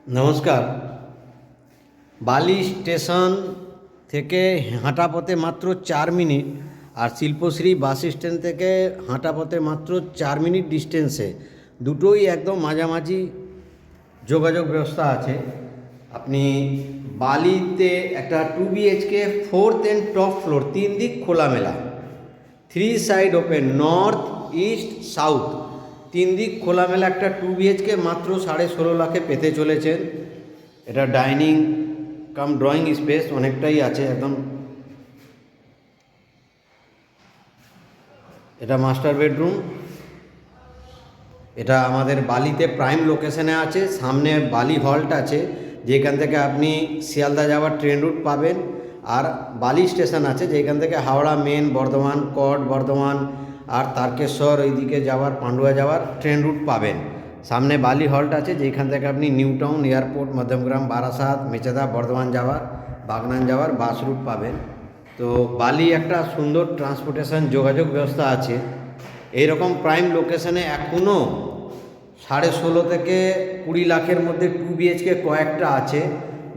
নমস্কার। বালি স্টেশন থেকে হাঁটা পথে মাত্র 4 মিনিট, আর শিল্পশ্রী বাস স্ট্যান্ড থেকে হাঁটা পথে মাত্র 4 মিনিট ডিস্টেন্সে, দুটোই একদম মাঝামাঝি যোগাযোগ ব্যবস্থা আছে। আপনি বালিতে একটা 2 BHK 4th and top floor, 3 দিক খোলামেলা, 3 side open, north east south, 3 দিক খোলামেলা একটা 2 BHK মাত্র 16.5 লাখে পেতে চলেছেন। এটা ডাইনিং কাম ড্রয়িং স্পেস অনেকটাই আছে একদম। এটা মাস্টার বেডরুম। এটা আমাদের বালিতে প্রাইম লোকেশনে আছে। সামনে বালি হল্ট আছে, যেখান থেকে আপনি শিয়ালদা যাওয়ার ট্রেন রুট পাবেন। আর বালি স্টেশন আছে, যেখান থেকে হাওড়া মেন, বর্ধমান, কট, বর্ধমান আর তারকেশ্বর ওইদিকে যাওয়ার, পান্ডুয়া যাওয়ার ট্রেন রুট পাবেন। সামনে বালি হল্ট আছে, যেখান থেকে আপনি new town, airport, Madhyamgram, Barasat, Mecheda, Bardhaman যাওয়ার, বাগনান যাওয়ার বাস রুট পাবেন। তো বালি একটা সুন্দর ট্রান্সপোর্টেশন যোগাযোগ ব্যবস্থা আছে। এইরকম প্রাইম লোকেশনে এখনও 16.5 থেকে 20 লাখের মধ্যে 2 BHK কয়েকটা আছে।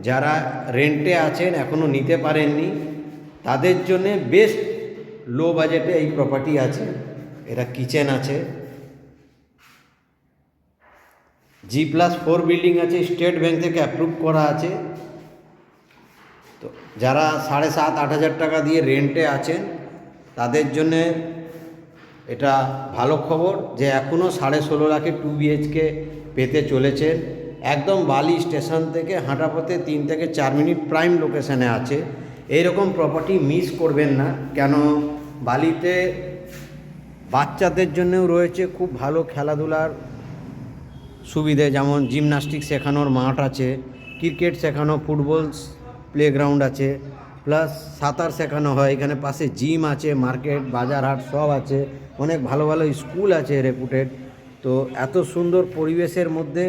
যারা রেন্টে আছেন, এখনও নিতে পারেননি, তাদের জন্যে বেস্ট লো বাজেটে এই প্রপার্টি আছে। এটা কিচেন আছে, G+4 বিল্ডিং আছে, স্টেট ব্যাংক থেকে অ্যাপ্রুভ করা আছে। তো যারা 7,500-8 হাজার টাকা দিয়ে রেন্টে আছেন, তাদের জন্যে এটা ভালো খবর যে এখনও 16.5 লাখে 2 BHK পেতে চলেছেন। একদম বালি স্টেশন থেকে হাঁটা পথে 3 থেকে 4 মিনিট প্রাইম লোকেশনে আছে। এইরকম প্রপার্টি মিস করবেন না, কেন বালিতে বাচ্চাদের জন্যও রয়েছে খুব ভালো খেলাধুলার সুবিধে, যেমন জিমনাস্টিক শেখানোর মাঠ আছে, ক্রিকেট শেখানো, ফুটবল প্লেগ্রাউন্ড আছে, প্লাস সাঁতার শেখানো হয়। এখানে পাশে জিম আছে, মার্কেট, বাজার হাট সব আছে, অনেক ভালো ভালো স্কুল আছে রেপুটেড। তো এত সুন্দর পরিবেশের মধ্যে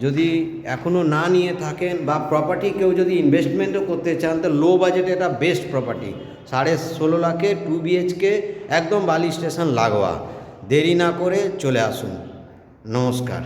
যদি এখনও না নিয়ে থাকেন, বা প্রপার্টি কেউ যদি ইনভেস্টমেন্টও করতে চান, তো লো বাজেটে এটা বেস্ট প্রপার্টি। 16.5 লাখে 2 BHK একদম বালি স্টেশন লাগোয়া। দেরি না করে চলে আসুন। নমস্কার।